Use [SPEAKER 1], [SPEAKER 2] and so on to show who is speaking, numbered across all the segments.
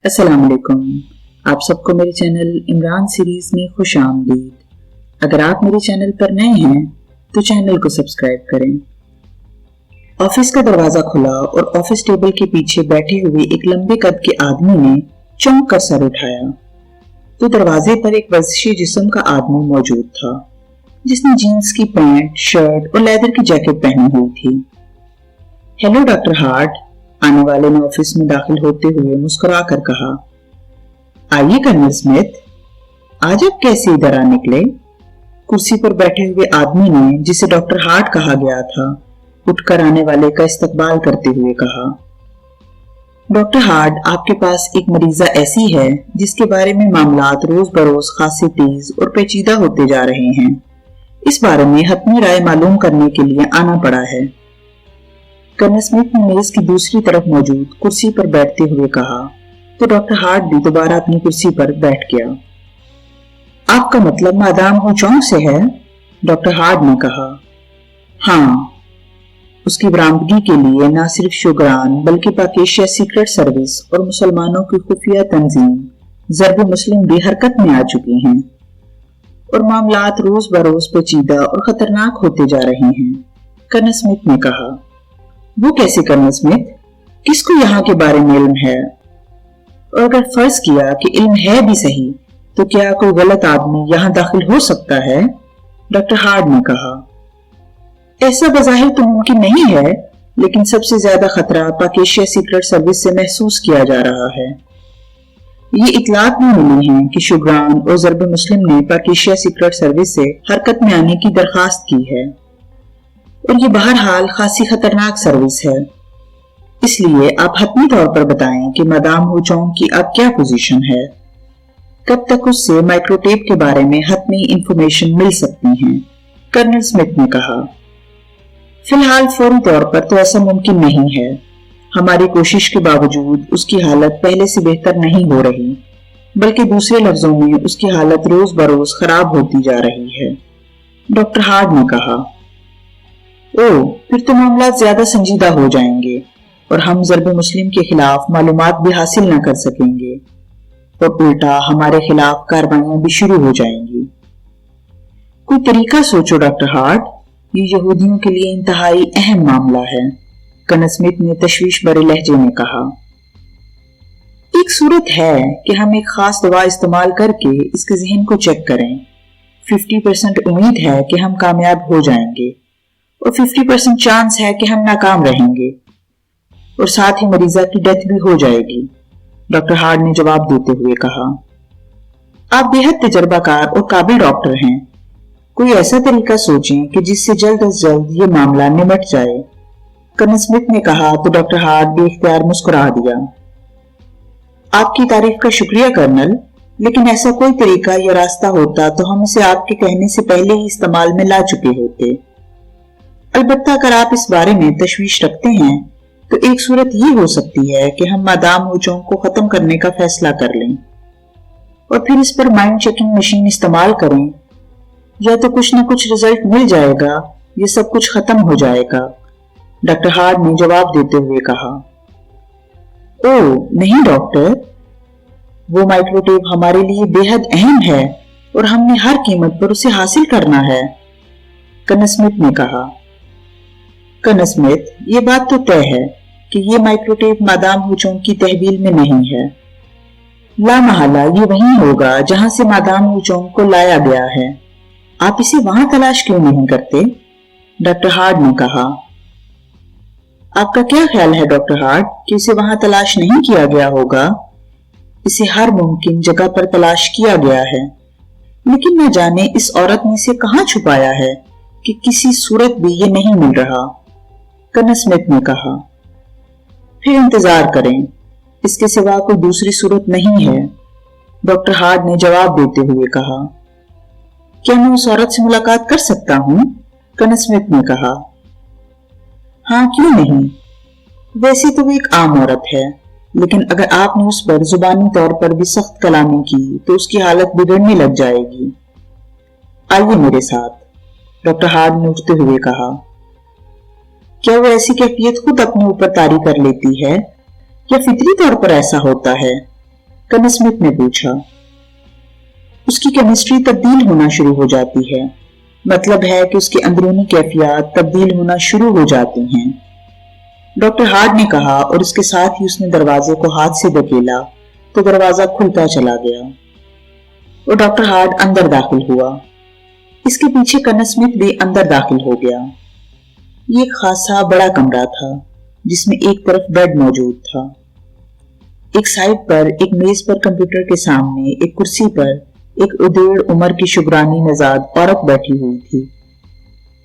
[SPEAKER 1] السلام علیکم، آپ سب کو میرے چینل عمران سیریز میں خوش آمدید۔ اگر آپ میرے چینل پر نئے ہیں تو چینل کو سبسکرائب کریں۔ آفس کا دروازہ کھلا اور آفس ٹیبل کے پیچھے بیٹھے ہوئے ایک لمبے قد کے آدمی نے چونک کر سر اٹھایا تو دروازے پر ایک ورزشی جسم کا آدمی موجود تھا جس نے جینز کی پینٹ، شرٹ اور لیدر کی جیکٹ پہنی ہوئی تھی۔ ہیلو ڈاکٹر ہارٹ، آنے والے نے آفس میں داخل ہوتے ہوئے مسکرا کر کہا۔ آئیے کرنل اسمتھ، آج آپ کیسے ادھر آ نکلے؟ کرسی پر بیٹھے ہوئے آدمی نے، جسے ڈاکٹر ہارٹ کہا گیا تھا، اٹھ کر آنے والے کا استقبال کرتے ہوئے کہا۔ ڈاکٹر ہارٹ، آپ کے پاس ایک مریضہ ایسی ہے جس کے بارے میں معاملات روز بروز خاصے تیز اور پیچیدہ ہوتے جا رہے ہیں۔ اس بارے میں حتمی رائے معلوم کرنے کے لیے آنا پڑا ہے۔ کرنل اسمتھ نے میز کی دوسری طرف موجود کرسی پر بیٹھتے ہوئے کہا تو ڈاکٹر ہارٹ بھی دوبارہ اپنی کرسی پر بیٹھ گیا۔ آپ کا مطلب مادام ہو چونک سے ہے؟ ڈاکٹر ہارٹ نے کہا۔ ہاں، اس کی برآمدگی کے لیے نہ صرف شوگران بلکہ پاک ایشیا سیکرٹ سروس اور مسلمانوں کی خفیہ تنظیم ضرب مسلم بھی حرکت میں آ چکی ہیں اور معاملات روز بروز پیچیدہ اور خطرناک ہوتے جا رہے ہیں، کرنل اسمتھ نے کہا۔ وہ کیسے کرنل اسمتھ؟ کس کو یہاں کے بارے میں علم ہے؟ اور اگر فرض کیا کہ علم ہے بھی صحیح تو کیا کوئی غلط آدمی یہاں داخل ہو سکتا ہے؟ ڈاکٹر ہارٹ نے کہا۔ ایسا بظاہر تو ممکن نہیں ہے، لیکن سب سے زیادہ خطرہ پاک ایشیا سیکرٹ سروس سے محسوس کیا جا رہا ہے۔ یہ اطلاعات بھی ملی ہیں کہ شوگران اور ضرب مسلم نے پاک ایشیا سیکرٹ سروس سے حرکت میں آنے کی درخواست کی ہے اور یہ بہرحال خاصی خطرناک سروس ہے۔ اس لیے آپ حتمی طور پر بتائیں کہ مادام ہو چونک کی اب کیا پوزیشن ہے؟ کب تک اس سے مائکروٹیپ کے بارے میں حتمی انفارمیشن مل سکتی ہیں؟ کرنل اسمتھ نے کہا۔ فی الحال فوری طور پر تو ایسا ممکن نہیں ہے۔ ہماری کوشش کے باوجود اس کی حالت پہلے سے بہتر نہیں ہو رہی، بلکہ دوسرے لفظوں میں اس کی حالت روز بروز خراب ہوتی جا رہی ہے، ڈاکٹر ہارٹ نے کہا۔ پھر تو معاملات زیادہ سنجیدہ ہو جائیں گے اور ہم ضرب مسلم کے خلاف معلومات بھی حاصل نہ کر سکیں گے اور الٹا ہمارے خلاف کارروائیاں بھی شروع ہو جائیں گی۔ کوئی طریقہ سوچو ڈاکٹر ہارٹ، یہ یہودیوں کے لیے انتہائی اہم معاملہ ہے، کرنل اسمتھ نے تشویش بھرے لہجے میں کہا۔ ایک صورت ہے کہ ہم ایک خاص دوا استعمال کر کے اس کے ذہن کو چیک کریں۔ 50% امید ہے کہ ہم کامیاب ہو جائیں گے اور 50% چانس ہے کہ ہم ناکام رہیں گے اور ساتھ ہی مریضہ کی ڈیتھ بھی ہو جائے گی، ڈاکٹر ہارٹ نے جواب دیتے ہوئے کہا۔ آپ بے حد تجربہ کار اور قابل ڈاکٹر ہیں، کوئی ایسا طریقہ سوچیں کہ جس سے جلد از جلد یہ معاملہ نمٹ جائے، کرنل اسمتھ نے کہا تو ڈاکٹر ہارٹ بے اختیار مسکرا دیا۔ آپ کی تعریف کا شکریہ کرنل، لیکن ایسا کوئی طریقہ یا راستہ ہوتا تو ہم اسے آپ کے کہنے سے پہلے ہی استعمال میں لا چکے ہوتے۔ البتہ اگر آپ اس بارے میں تشویش رکھتے ہیں تو ایک صورت یہ ہو سکتی ہے کہ ہم مادام ہو چونک کو ختم کرنے کا فیصلہ کر لیں اور پھر اس پر مائنڈ چیکنگ مشین استعمال کریں، یا تو کچھ نہ کچھ رزلٹ مل جائے گا، یہ سب کچھ ختم ہو جائے گا، ڈاکٹر ہارٹ نے جواب دیتے ہوئے کہا۔ نہیں ڈاکٹر، وہ مائکروٹیپ ہمارے لیے بے حد اہم ہے اور ہم نے ہر قیمت پر اسے حاصل کرنا ہے، کرنل اسمتھ نے کہا۔ کرنل اسمتھ، یہ بات تو طے ہے کہ یہ مائکروٹیپ مادام ہو چونک کی تحویل میں نہیں ہے۔ لا محالہ یہ وہیں ہوگا جہاں سے مادام ہو چونک کو لایا گیا ہے۔ آپ اسے وہاں تلاش کیوں نہیں کرتے؟ ڈاکٹر ہارٹ نے کہا۔ آپ کا کیا خیال ہے ڈاکٹر ہارٹ کہ اسے وہاں تلاش نہیں کیا گیا ہوگا؟ اسے ہر ممکن جگہ پر تلاش کیا گیا ہے، لیکن نہ جانے اس عورت نے اسے کہاں چھپایا ہے کہ کسی صورت بھی یہ نہیں مل رہا، کرنل اسمتھ نے کہا۔ پھر انتظار کریں، اس کے سوا کوئی دوسری صورت نہیں ہے، ڈاکٹر ہارٹ نے جواب دیتے ہوئے کہا۔ کیا میں اس عورت سے ملاقات کر سکتا ہوں؟ کرنل اسمتھ نے کہا۔ ہاں، کیوں نہیں؟ ویسے تو وہ ایک عام عورت ہے، لیکن اگر آپ نے اس پر زبانی طور پر بھی سخت کلامی کی تو اس کی حالت بگڑنے لگ جائے گی۔ آئیے میرے ساتھ، ڈاکٹر ہارٹ نے اٹھتے ہوئے کہا۔ کیا وہ ایسی کیفیت خود اپنے اوپر طاری کر لیتی ہے یا فطری طور پر ایسا ہوتا ہے؟ कर्नल स्मिथ ने पूछा। उसकी केमिस्ट्री तब्दील होना शुरू हो जाती है, मतलब है कि उसके अंदरूनी कैफियत तब्दील होना शुरू हो जाती हैं। डॉक्टर हार्ड ने कहा और उसके साथ ही उसने दरवाजे को हाथ से धकेला तो दरवाजा खुलता चला गया और डॉक्टर हार्ड अंदर दाखिल हुआ। इसके पीछे कर्नल स्मिथ भी अंदर दाखिल हो गया। ये खासा बड़ा कमरा था जिसमें एक तरफ बेड मौजूद था। एक साइड पर एक मेज पर कंप्यूटर के सामने एक कुर्सी पर एक उदेड़ उम्र की शुगरानी नजाद औरत बैठी हुई थी।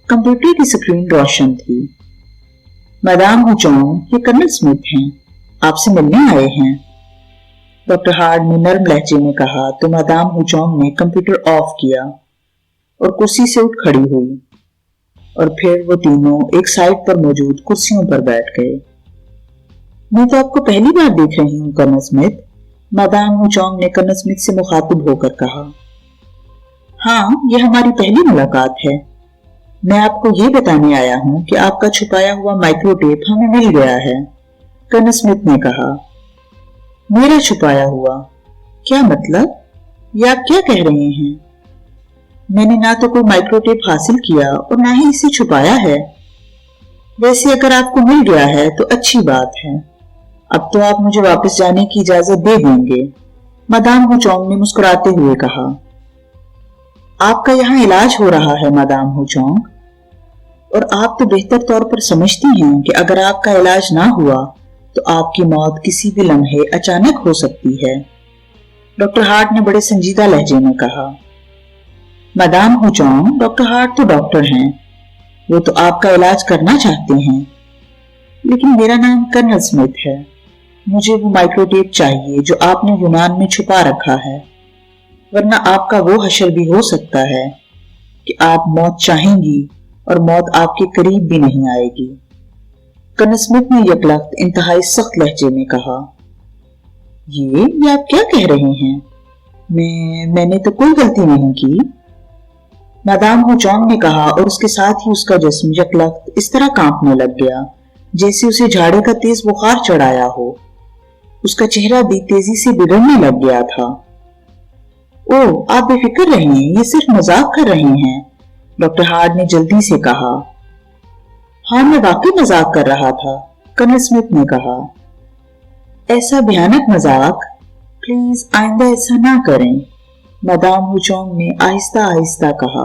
[SPEAKER 1] कंप्यूटर की स्क्रीन रोशन थी। मैदाम हुचोंग, ये कर्नल स्मिथ हैं, आपसे मिलने आए हैं, डॉक्टर हार्ड ने नर्म लहजे में कहा तो मैदाम हुचोंग ने कंप्यूटर ऑफ किया और कुर्सी से उठ खड़ी हुई और फिर वो तीनों एक साइड पर मौजूद कुर्सियों पर बैठ गए। मैं तो आपको पहली बार देख रही हूँ कर्नल स्मिथ, मैदाम हुचोंग ने कर्नल स्मिथ से मुखातिब होकर कहा। हाँ, यह हमारी पहली मुलाकात है। मैं आपको ये बताने आया हूँ कि आपका छुपाया हुआ माइक्रोटेप हमें मिल गया है, कर्नल स्मिथ ने कहा। मेरा छुपाया हुआ? क्या मतलब? ये आप क्या कह रहे हैं? मैंने ना तो कोई माइक्रोटेप हासिल किया और ना ही इसे छुपाया है। वैसे अगर आपको मिल गया है तो अच्छी बात है। अब तो आप मुझे वापस जाने की इजाजत दे देंगे, मैदाम हुचोंग ने मुस्कुराते हुए कहा। आपका यहाँ इलाज हो रहा है मैदाम हुचोंग, और आप तो बेहतर तौर पर समझती हैं कि अगर आपका इलाज ना हुआ तो आपकी मौत किसी भी लम्हे अचानक हो सकती है, डॉक्टर हार्ट ने बड़े संजीदा लहजे में कहा। मैदाम हुचोंग, डॉक्टर हार्ट तो डॉक्टर हैं, वो तो आपका इलाज करना चाहते हैं, लेकिन मेरा नाम कर्नल स्मिथ है। मुझे वो माइक्रोटेप चाहिए जो आपने यूनान में छुपा रखा है, वरना आपका वो हशर भी हो सकता है कि आप मौत चाहेंगी और मौत आपके करीब भी नहीं आएगी, कर्नल स्मिथ ने यकलख्त इंतहाई सख्त लहजे में कहा। ये आप क्या कह रहे हैं? मैंने तो कोई गलती नहीं की, मैदाम हुचोंग ने कहा और उसके साथ ही उसका जिस्म यकलख्त इस तरह कांपने लग गया जैसे उसे झाड़े का तेज बुखार चढ़ाया हो। उसका चेहरा भी तेजी से बिगड़ने लग गया था। ओह, आप बेफिक्र रहिए, ये सिर्फ मजाक कर रहे हैं, डॉक्टर हार्ड ने जल्दी से कहा। हाँ, मैं वाकई मजाक कर रहा था, कर्नल स्मिथ ने कहा। ऐसा भयानक मजाक प्लीज आइंदा ऐसा ना करें, मैदाम हुचोंग ने आहिस्ता आहिस्ता कहा।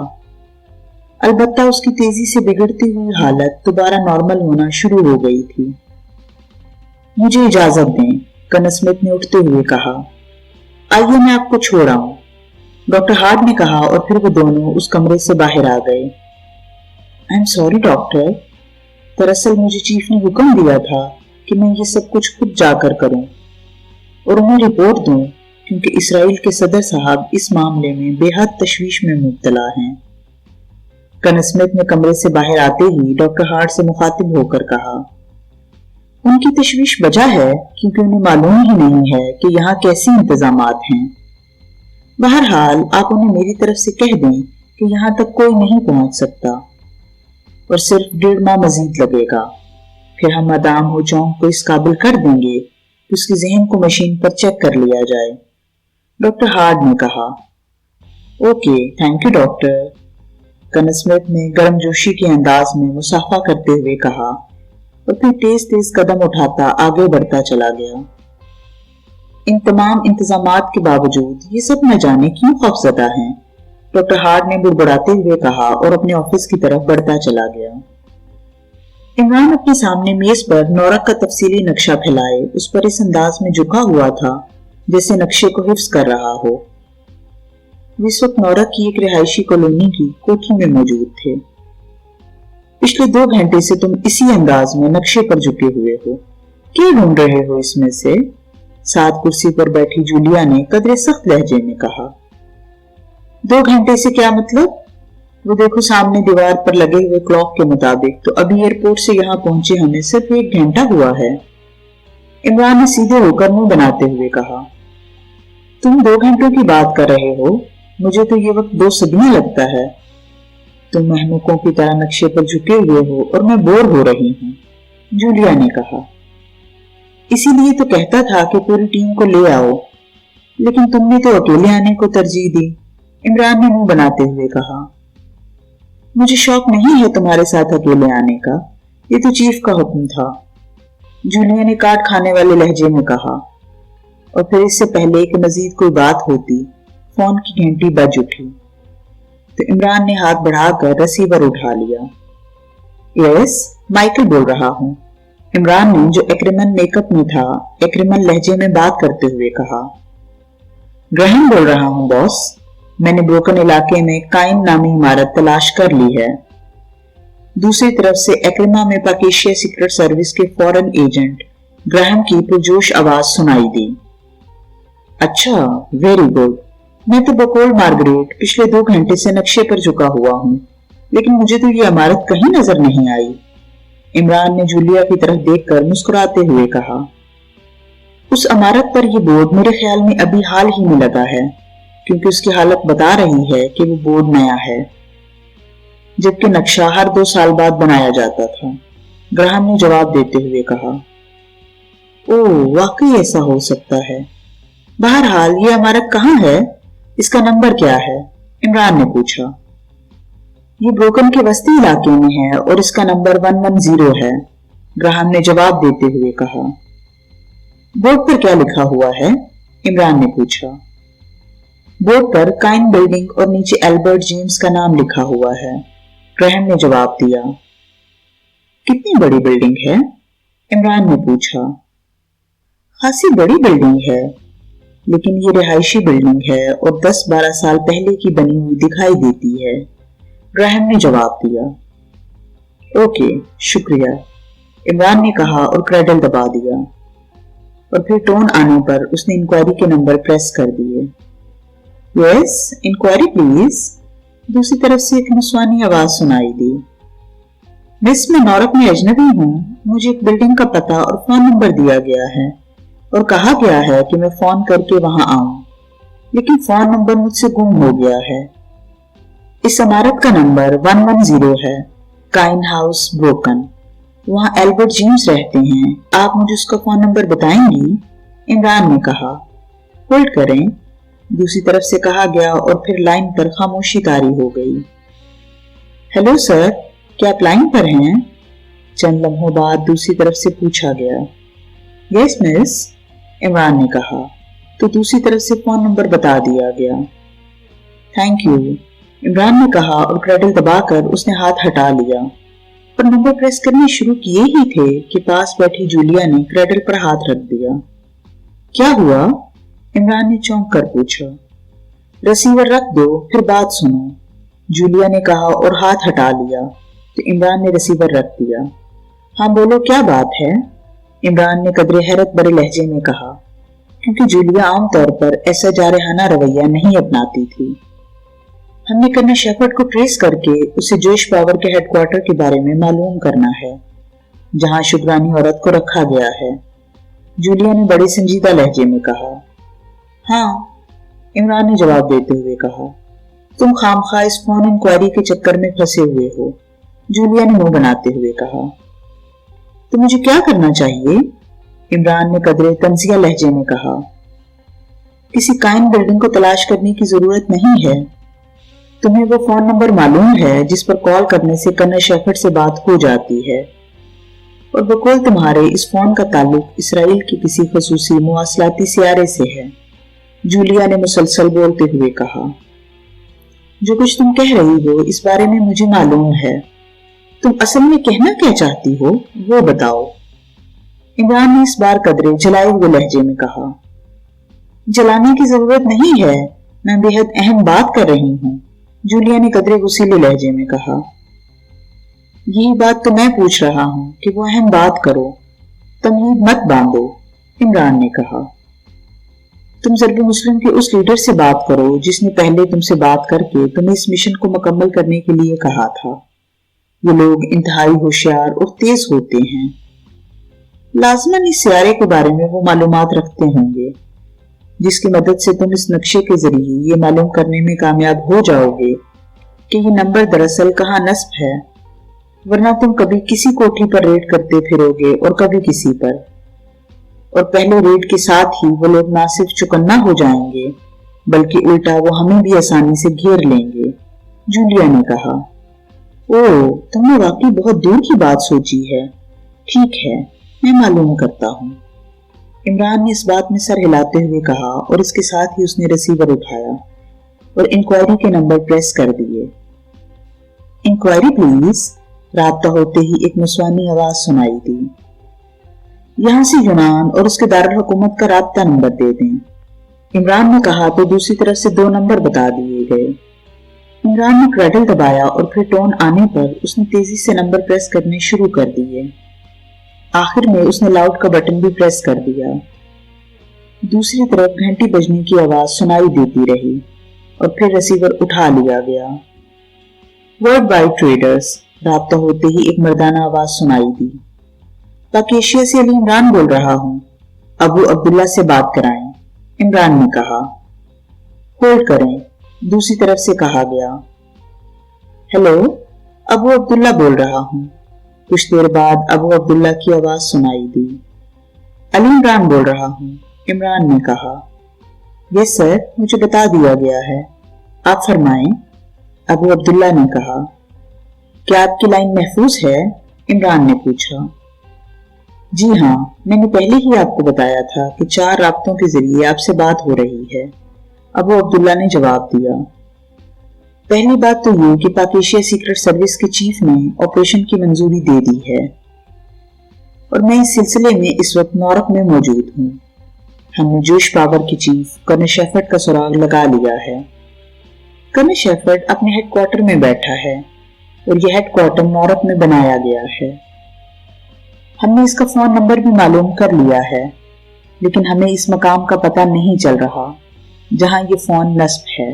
[SPEAKER 1] अलबत्ता उसकी तेजी से बिगड़ती हुई हालत दोबारा नॉर्मल होना शुरू हो गई थी। मुझे इजाजत दें, कर्नल स्मिथ ने उठते हुए कहा। आइए मैं आपको छोड़ आऊं, डॉक्टर हार्ड ने कहा और फिर वो दोनों उस कमरे से बाहर आ गए। आई एम सॉरी डॉक्टर, दरअसल मुझे चीफ ने हुक्म दिया था कि मैं ये सब कुछ खुद जाकर करूं और उन्हें रिपोर्ट दूं, क्योंकि इसराइल के सदर साहब इस मामले में बेहद तशवीश में मुब्तला हैं। कर्नल स्मिथ ने कमरे से बाहर आते ही डॉक्टर हार्ड से मुखातिब होकर कहा। उनकी तशवीश वजह है क्योंकि उन्हें मालूम ही नहीं है कि यहाँ कैसे इंतजामात हैं। बहरहाल आप उन्हें मेरी तरफ से कह दें कि यहाँ तक कोई नहीं पहुंच सकता और सिर्फ 1.5 माह मजीद लगेगा। फिर हम मैदाम हुचोंग को इस काबिल कर देंगे कि उसके जहन को मशीन पर चेक कर लिया जाए, डॉक्टर हार्ड ने कहा। Okay, thank you doctor, colonel Smith ने गर्मजोशी के अंदाज में मुसाफा करते हुए कहा और फिर तेज तेज कदम उठाता आगे बढ़ता चला गया। इन तमाम इंतजामात के बावजूद ये सब न जाने क्यों खौफजदा हैं, डॉक्टर हार्ड ने बुड़बुड़ाते हुए कहा और अपने ऑफिस की तरफ बढ़ता चला गया। इमरान अपने सामने मेज पर नौरक का तफसीली नक्शा फैलाए उस पर इस अंदाज में झुका हुआ था जैसे नक्शे को हिफ्ज कर रहा हो। इस वक्त नौरक की एक रिहायशी कॉलोनी की कोठी में मौजूद थे। पिछले 2 घंटे से तुम इसी अंदाज में नक्शे पर झुके हुए हो, क्या ढूंढ रहे हो इसमें से? साथ कुर्सी पर बैठी जूलिया ने कदरे सख्त लहजे में कहा। 2 घंटे से क्या मतलब? वो देखो सामने दीवार पर लगे हुए क्लॉक के मुताबिक तो अभी एयरपोर्ट से यहाँ पहुंचे हमें सिर्फ 1 घंटा हुआ है, इमरान ने सीधे होकर मुंह बनाते हुए कहा। तुम 2 घंटों की बात कर रहे हो, मुझे तो ये वक्त 2 सदियां लगता है। तुम मेहनूकों की तरह नक्शे पर झुके हुए हो और मैं बोर हो रही हूँ, जूलिया ने कहा। इसीलिए तो कहता था कि पूरी टीम को ले आओ, लेकिन तुमने तो अकेले आने को तरजीह दी, इमरान ने मुंह बनाते हुए कहा। मुझे शौक नहीं है तुम्हारे साथ अकेले आने का, ये तो चीफ का हुक्म था, जूलिया ने काट खाने वाले लहजे में कहा। और फिर इससे पहले कि मजीद कोई बात होती, फोन की घंटी बज उठी तो इमरान ने हाथ बढ़ाकर रिसीवर उठा लिया। यस, माइकल बोल रहा हूँ, इमरान ने जो एक्रिमन मेकअप में था एक्रिमन लहजे में बात करते हुए कहा। ग्रहण बोल रहा हूँ बॉस, मैंने ब्रोकन इलाके में काइन नामी इमारत तलाश कर ली है। दूसरी तरफ से एक्रिमा में पाकिस्तान सीक्रेट सर्विस के फॉरेन एजेंट ग्राहम की पुरजोश आवाज सुनाई दी। अच्छा, वेरी गुड, मैं तो बकौल मार्गरेट पिछले 2 घंटे से नक्शे पर झुका हुआ हूँ, लेकिन मुझे तो ये इमारत कहीं नजर नहीं आई। इमरान ने जूलिया की तरफ देखकर मुस्कुराते हुए कहा। उस इमारत पर यह बोर्ड मेरे ख्याल में अभी हाल ही में लगा है, क्योंकि उसकी हालत बता रही है कि वो बोर्ड नया है, जबकि नक्शा हर 2 साल बाद बनाया जाता था, ग्राहम ने जवाब देते हुए कहा। ओह, वाकई ऐसा हो सकता है। बहरहाल ये इमारत कहाँ है, इसका नंबर क्या है, इमरान ने पूछा। ये ब्रोकन के वस्ती इलाके में है और इसका नंबर 110 है, ग्राहम ने जवाब देते हुए कहा। बोर्ड पर क्या लिखा हुआ है, इमरान ने पूछा। बोर्ड पर काइन बिल्डिंग और नीचे एल्बर्ट जेम्स का नाम लिखा हुआ है, ग्राहम ने जवाब दिया। कितनी बड़ी बिल्डिंग है, इमरान ने पूछा। खासी बड़ी बिल्डिंग है, लेकिन ये रिहायशी बिल्डिंग है और 10-12 साल पहले की बनी हुई दिखाई देती है, ग्राहम ने जवाब दिया। ओके, शुक्रिया, इमरान ने कहा और क्रेडल दबा दिया, और फिर टोन आने पर उसने इंक्वायरी के नंबर प्रेस कर दिए। यस, इंक्वायरी प्लीज, दूसरी तरफ से एक निस्वानी आवाज सुनाई दी। मिस, मैं नॉर्थ में अजनबी हूँ, मुझे एक बिल्डिंग का पता और फोन नंबर दिया गया है और कहा गया है कि मैं फोन करके वहां आऊं, लेकिन फोन नंबर मुझसे गुम हो गया है। इस इमारत का नंबर 110 है, काइन हाउस ब्रोकन, वहां एल्बर्ट जेम्स रहते हैं, आप मुझे उसका फोन नंबर बताएंगी, इमरान ने कहा। होल्ड करें, दूसरी तरफ से कहा गया और फिर लाइन पर खामोशी तारी हो गई। हेलो सर, क्या आप लाइन पर हैं, चंद लम्हों बाद दूसरी तरफ से पूछा गया। यस मिस, इमरान ने कहा, तो दूसरी तरफ से फोन नंबर बता दिया गया। थैंक यू, इमरान ने कहा और क्रेडल दबाकर उसने हाथ हटा लिया और नंबर प्रेस करने शुरू किए ही थे कि पास बैठी जूलिया ने क्रेडल पर हाथ रख दिया। क्या हुआ, इमरान ने चौंक कर पूछा। रिसीवर रख दो, फिर बात सुनो, जूलिया ने कहा और हाथ हटा लिया तो इमरान ने रिसीवर रख दिया। हाँ बोलो, क्या बात है, इमरान ने कदरे हैरत भरे लहजे में कहा, क्योंकि जूलिया आमतौर पर ऐसा जारहाना रवैया नहीं अपनाती थी। हमने कर्नल शेफर्ड को ट्रेस करके उसे जोश पावर के हेडक्वार्टर के बारे में मालूम करना है, जहां शुक्रानी औरत को रखा गया है, जूलिया ने बड़े संजीदा लहजे में कहा। हाँ, इमरान ने जवाब देते हुए कहा। तुम खामखा इस फोन इंक्वायरी के चक्कर में फंसे हुए हो, जूलिया ने मुंह बनाते हुए कहा। तो मुझे क्या करना चाहिए, इमरान ने कदरे तंजिया लहजे में कहा। किसी काइन बिल्डिंग को तलाश करने की जरूरत नहीं है, तुम्हें वो फोन नंबर मालूम है जिस पर कॉल करने से कर्नल शेफर्ड से बात हो जाती है, और बकौल तुम्हारे इस फोन का ताल्लुक इसराइल के किसी खसूसी मुवासलाती सियारे से है, जूलिया ने मुसलसल बोलते हुए कहा। जो कुछ तुम कह रही हो इस बारे में मुझे मालूम है, तुम असल में कहना क्या चाहती हो वो बताओ, इमरान ने इस बार कदरे जलाए हुए लहजे में कहा। जलाने की जरूरत नहीं है, मैं बेहद अहम बात कर रही हूँ, जूलिया ने कदरे गुस्सीले लहजे में कहा। यही बात तो मैं पूछ रहा हूँ कि वो अहम बात करो, तमीज मत बांधो, इमरान ने कहा। तुम जरबे मुस्लिम के उस लीडर से बात करो जिसने पहले तुमसे बात करके तुम्हें इस मिशन को मुकम्मल करने के लिए कहा था। ये लोग इंतहाई होशियार और तेज होते हैं, लाजमन इस सियारे के बारे में वो मालूमात रखते होंगे जिसकी मदद से तुम इस नक्शे के जरिए ये मालूम करने में कामयाब हो जाओगे कि ये नंबर दरअसल कहाँ नस्ब है, वरना तुम कभी किसी कोठी पर रेड करते फिरोगे और कभी किसी पर। और पहले रेड के साथ ही वो लोग ना सिर्फ चौकन्ना हो जाएंगे बल्कि उल्टा वो हमें भी आसानी से घेर लेंगे, जूलिया ने कहा। ओह, तुमने वाकई बहुत दूर की बात सोची है। ठीक है, मैं मालूम करता हूँ। इमरान ने इस बात में सर हिलाते हुए कहा और इसके साथ ही उसने रिसीवर उठाया और इंक्वायरी के नंबर प्रेस कर दिए। इंक्वायरी प्लीज, राब्ता होते ही एक मुस्वानी आवाज सुनाई दी। यहां से यूनान और उसके दारुल हुकूमत का राब्ता नंबर दे दें। इमरान ने कहा तो दूसरी तरफ से 2 नंबर बता दिए गए। इमरान ने क्रैडल दबाया और फिर टोन आने पर उसने तेजी से नंबर प्रेस करने शुरू कर दिए। आखिर में उसने लाउड का बटन भी प्रेस कर दिया। दूसरी तरफ घंटी बजने की आवाज सुनाई देती रही और फिर रिसीवर उठा लिया गया। वर्ल्ड वाइड ट्रेडर्स, राब्ता होते ही एक मर्दाना आवाज सुनाई दी। पाकेशिया से अली इमरान बोल रहा हूँ, अबू अब्दुल्ला से बात कराएं, इमरान ने कहा। होल्ड करें, दूसरी तरफ से कहा गया। हेलो, अबू अब्दुल्ला बोल रहा हूँ। कुछ देर बाद अबू अब्दुल्ला की आवाज सुनाई दी। अली इमरान बोल रहा हूँ, इमरान ने कहा। यस सर, मुझे बता दिया गया है, आप फरमाएं, अबू अब्दुल्ला ने कहा। क्या आपकी लाइन महफूज है, इमरान ने पूछा। जी हाँ, मैंने पहले ही आपको बताया था कि 4 राब्तों के जरिए आपसे बात हो रही है, अबू अब्दुल्ला ने जवाब दिया। पहली बात तो ये कि पाकिस्तान सीक्रेट सर्विस के चीफ ने ऑपरेशन की मंजूरी दे दी है और मैं इस सिलसिले में इस वक्त नॉर्क में मौजूद हूँ। हमने जोश पावर के चीफ कर्नल शेफर्ड का सुराग लगा लिया है। कर्नल शेफर्ड अपने हेडक्वार्टर में बैठा है और यह हेडक्वार्टर नॉर्क में बनाया गया है। हमने इसका फोन नंबर भी मालूम कर लिया है, लेकिन हमें इस मकाम का पता नहीं चल रहा जहां ये फोन नस्ब है,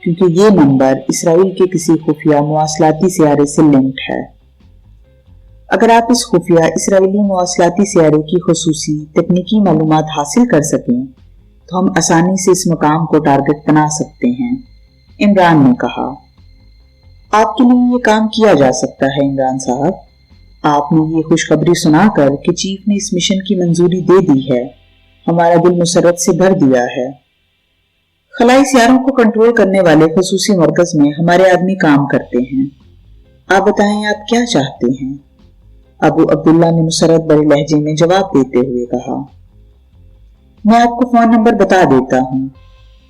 [SPEAKER 1] क्योंकि ये नंबर इसराइल के किसी खुफिया मुवासलाती सियारे से लिंक्ड है। अगर आप इस खुफिया इसराइली मुवासलाती सियारे की खुसूसी तकनीकी मालूमात हासिल कर सकें तो हम आसानी से इस मकाम को टारगेट बना सकते हैं, इमरान ने कहा। आपके लिए ये काम किया जा सकता है इमरान साहब। आपने ये खुशखबरी सुनाकर कि चीफ ने इस मिशन की मंजूरी दे दी है, हमारा दिल मुसरत से भर दिया है। खलाई सियारों को कंट्रोल करने वाले खुसूसी मरकज में हमारे आदमी काम करते हैं। आप बताएं, आप क्या चाहते हैं, अबू अब्दुल्ला ने मुसरत बड़े लहजे में जवाब देते हुए कहा। मैं आपको फोन नंबर बता देता हूँ।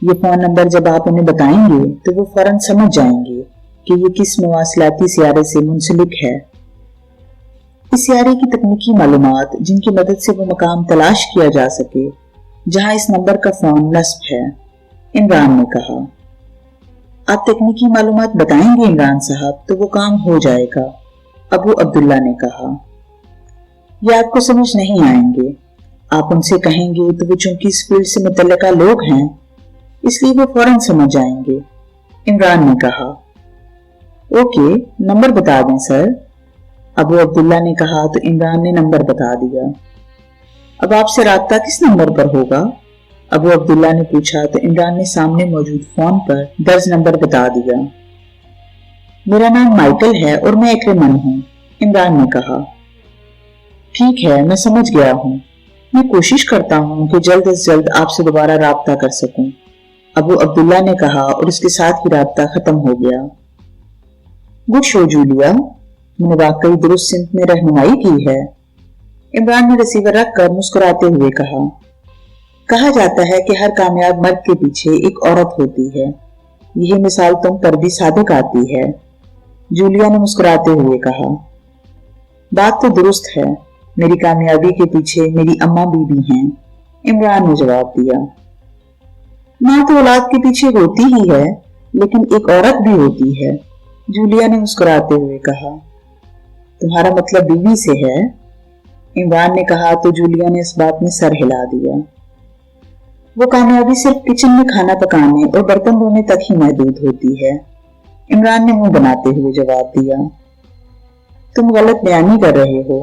[SPEAKER 1] ये फोन नंबर जब आप उन्हें बताएंगे तो वो फौरन समझ जाएंगे कि ये किस मुवासलाती सियारे से मुंसलिक है। इस सियारे की तकनीकी मालूमात जिनकी मदद से वो मकाम तलाश किया जा सके जहां इस नंबर का फोन नस्ब है, इमरान ने कहा। आप तकनीकी मालूमात बताएंगे इमरान साहब तो वो काम हो जाएगा, अबू अब्दुल्ला ने कहा। ये आपको समझ नहीं आएंगे। आप उनसे कहेंगे तो वो चूंकि इस फील्ड से मुतल्लिका लोग हैं इसलिए वो फौरन समझ जाएंगे, इमरान ने कहा। ओके, नंबर बता दें सर, अबू अब्दुल्ला ने कहा तो इमरान ने नंबर बता दिया। अब आपसे राब्ता किस नंबर पर होगा, अबू अब्दुल्ला ने पूछा तो इमरान ने सामने मौजूद फोन पर दर्ज नंबर बता दिया। मेरा नाम माइकल है और मैं एक्रेमन हूँ, इमरान ने कहा। ठीक है, मैं समझ गया हूँ। मैं कोशिश करता हूँ कि जल्द से जल्द आपसे दोबारा राब्ता कर सकूं, अबू अब्दुल्ला ने कहा और उसके साथ ही राब्ता खत्म हो गया। गुड शो जूलिया, तुमने वाकई दुरुस्त सिमत में रहनुमाई की है, इमरान ने रिसीवर रखकर मुस्कुराते हुए कहा। कहा जाता है कि हर कामयाब मर्द के पीछे एक औरत होती है। यही मिसाल तुम पर भी सादिक आती है, जूलिया ने मुस्कुराते हुए कहा। बात तो दुरुस्त है, मेरी कामयाबी के पीछे मेरी अम्मा बीबी हैं, इमरान ने जवाब दिया। माँ तो औलाद के पीछे होती ही है, लेकिन एक औरत भी होती है, जूलिया ने मुस्कुराते हुए कहा। तुम्हारा मतलब बीवी से है, इमरान ने कहा तो जूलिया ने इस बात में सर हिला दिया। वो कामयाबी सिर्फ किचन में खाना पकाने और बर्तन धोने तक ही महदूद होती है, इमरान ने मुंह बनाते हुए जवाब दिया। तुम गलत बयानी कर रहे हो।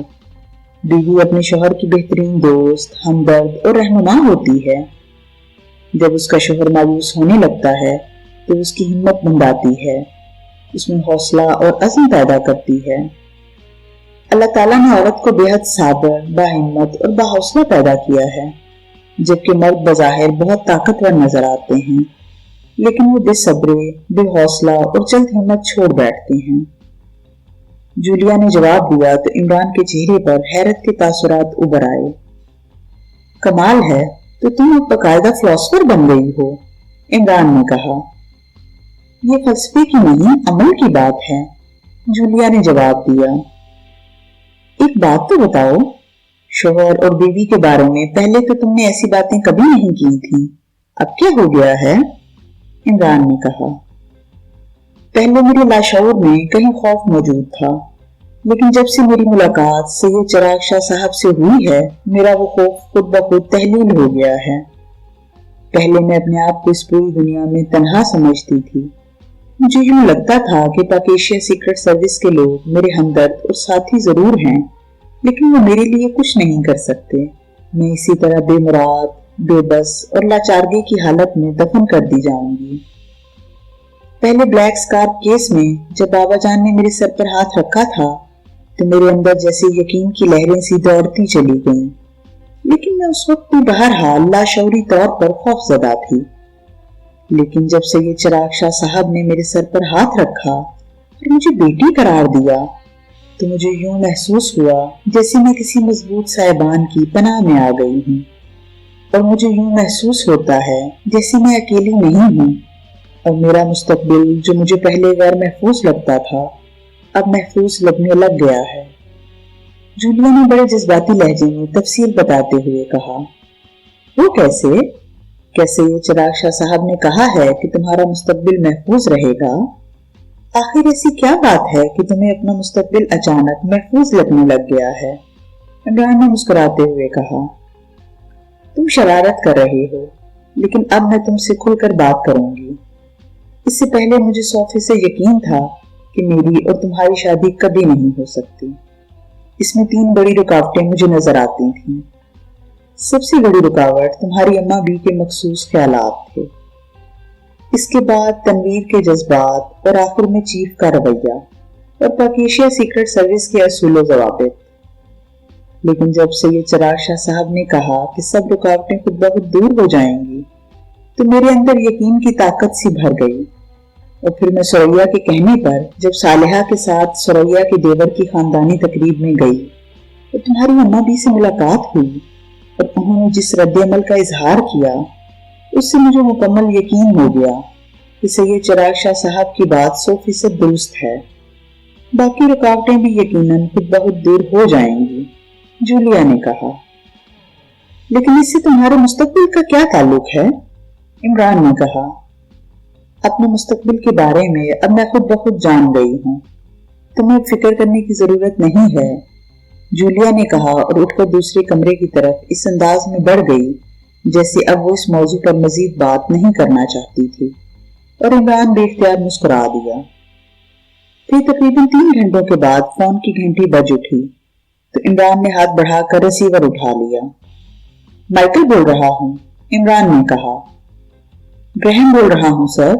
[SPEAKER 1] बीवी अपने शौहर की बेहतरीन दोस्त, हमदर्द और रहनुमा होती है। जब उसका शौहर मायूस होने लगता है तो उसकी हिम्मत बंधाती है, उसमें हौसला और अज़्म पैदा करती है। اللہ ताला ने औरत को बेहद साबर, बाहिम्मत और बाहौसला पैदा किया है, जबकि मर्द बज़ाहिर बहुत ताकतवर नजर आते हैं, लेकिन वो बेसब्रे, बेहौसला और जल्द हिम्मत छोड़ बैठते हैं। जूलिया ने जवाब दिया तो इमरान के चेहरे पर हैरत के तासुरात उभर आए। कमाल है, तो तुम अब बाकायदा फिलोसफर बन गई हो, इमरान ने कहा। ये फलसफे की नहीं, अमल की बात है, जूलिया ने जवाब दिया। एक बात तो बताओ, शोहर और बीवी के बारे में पहले तो तुमने ऐसी बातें कभी नहीं की थी, अब क्या हो गया है? इमरान ने कहा। पहले मेरे लाशऊर में कहीं खौफ मौजूद था, लेकिन जब से मेरी मुलाकात सैयद चिराग शाह साहब से हुई है, मेरा वो खौफ खुद ब खुद तहलील हो गया है। पहले मैं अपने आप को इस पूरी दुनिया में तन्हा समझती थी। मुझे यूं लगता था कि पाक एशिया सीक्रेट सर्विस के लोग मेरे हमदर्द और साथी जरूर हैं, लेकिन वो मेरे लिए कुछ नहीं कर सकते। मैं इसी तरह बेमुराद, बेबस और लाचारगी की हालत में दफन कर दी जाऊंगी। पहले ब्लैक स्कार्फ केस में जब बाबा जान ने मेरे सर पर हाथ रखा था, तो मेरे अंदर जैसे यकीन की लहरें सी दौड़ती चली गईं, लेकिन मैं उस वक्त भी बहरहाल लाशऊरी तौर पर खौफजदा थी। लेकिन जब सैयद चिराग शाह साहब ने मेरे सर पर हाथ रखा और मुझे बेटी करार दिया, तो मुझे यूं महसूस हुआ जैसे मैं किसी मजबूत साहिबान की पनाह में आ गई हूँ, और मुझे यूं महसूस होता है जैसे मैं अकेली नहीं हूँ, और मेरा मुस्तकबिल जो मुझे पहले गैर महफूज लगता था, अब महफूज लगने लग गया है। जूलिया ने बड़े जज्बाती लहजे में तफसील बताते हुए कहा। वो कैसे? कैसे ये चिराग शाह साहब ने कहा है कि तुम्हारा मुस्तकबिल महफूज रहेगा? आखिर ऐसी क्या बात है कि तुम्हें अपना मुस्तकबिल अचानक महफूज लगने लग गया है? इमरान ने मुस्कुराते हुए कहा। तुम शरारत कर रहे हो, लेकिन अब मैं तुमसे खुलकर बात करूंगी। इससे पहले मुझे 100% यकीन था कि मेरी और तुम्हारी शादी कभी नहीं हो सकती। इसमें 3 बड़ी रुकावटें मुझे नजर आती थीं। सबसे बड़ी रुकावट तुम्हारी अम्मा बी के मखसूस ख्यालात थे, इसके बाद तनवीर के जज्बात और आखिर में चीफ का रवैया और पाक एशिया सीक्रेट सर्विस के असूल ज़वाबित। लेकिन जब सैयद चिराग शाह साहब ने कहा कि सब रुकावटें खुद ब खुद दूर हो जाएंगी, तो मेरे अंदर यकीन की ताकत सी भर गई। और फिर मैं सुरैया के कहने पर जब सालिहा के साथ सुरैया के देवर की खानदानी तकरीब में गई तो तुम्हारी अम्मा भी से मुलाकात हुई, और उन्होंने जिस रद्द-ए-अमल का इजहार किया, उससे मुझे मुकम्मल यकीन हो गया कि सैयद चिराग शाह साहब की बात 100% दुरुस्त है। बाकी रुकावटें भी यकीनन खुद ब खुद दूर हो जाएंगी, जूलिया ने कहा। लेकिन इससे तुम्हारे मुस्तकबिल का क्या ताल्लुक है? इमरान ने कहा। अपने मुस्तकबिल के बारे में अब मैं खुद ब खुद जान गई हूँ, तुम्हें फिक्र करने की जरूरत नहीं है, जूलिया ने कहा और उठकर दूसरे कमरे की तरफ इस अंदाज में बढ़ गई जैसे अब वो इस मौजू पर मजीद बात नहीं करना चाहती थी, और इमरान बेख्तियार मुस्कुरा दिया। फिर तकरीबन 3 घंटों के बाद फोन की घंटी बज उठी तो इमरान ने हाथ बढ़ाकर रिसीवर उठा लिया। माइकल बोल रहा हूँ, इमरान ने कहा। ग्रहम बोल रहा हूँ सर,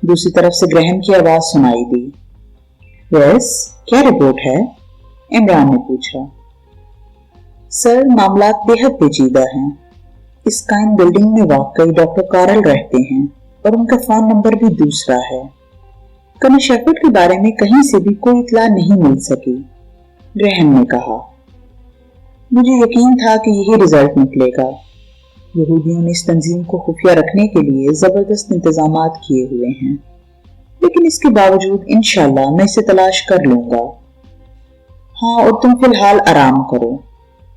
[SPEAKER 1] दूसरी तरफ से ग्रहम की आवाज सुनाई दी। यस, क्या रिपोर्ट है? इमरान ने पूछा। सर, मामला बेहद पेचीदा हैं। इस कायम बिल्डिंग में वाकई डॉक्टर कारल रहते हैं और उनका फोन नंबर भी दूसरा है। कर्नल शेफर्ड के बारे में कहीं से भी कोई इत्तला नहीं मिल सकी, ग्रहम ने कहा। मुझे यकीन था कि यही रिजल्ट निकलेगा। यहूदियों ने इस तंजीम को खुफिया रखने के लिए जबरदस्त इंतजामात किए हुए हैं, लेकिन इसके बावजूद इंशाल्लाह मैं इसे तलाश कर लूंगा। हाँ, और तुम फिलहाल आराम करो,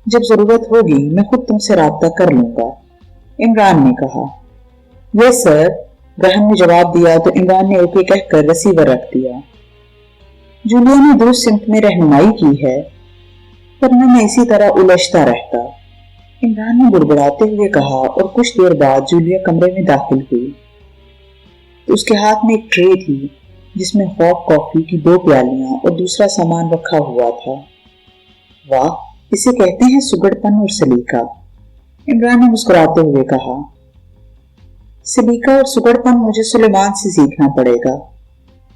[SPEAKER 1] जब जरूरत होगी मैं खुद तुमसे राब्ता कर लूंगा, इमरान ने कहा। यस सर, ग्रहम ने जवाब दिया तो इमरान ने ओके कहकर रिसीवर रख दिया। जूलिया ने दुरुस्त सिमत में रहनुमाई की है, वरना मैं इसी तरह उलझता रहता, इमरान ने बुड़बुड़ाते हुए कहा। और कुछ देर बाद जूलिया कमरे में दाखिल हुई तो उसके हाथ में एक ट्रे थी जिसमें हॉट कॉफी की 2 प्यालियां और दूसरा सामान रखा हुआ था। वाह, इसे कहते हैं सुगड़पन और सलीका, इमरान ने मुस्कुराते हुए कहा। सलीका और सुगड़पन मुझे सुलेमान से सीखना पड़ेगा,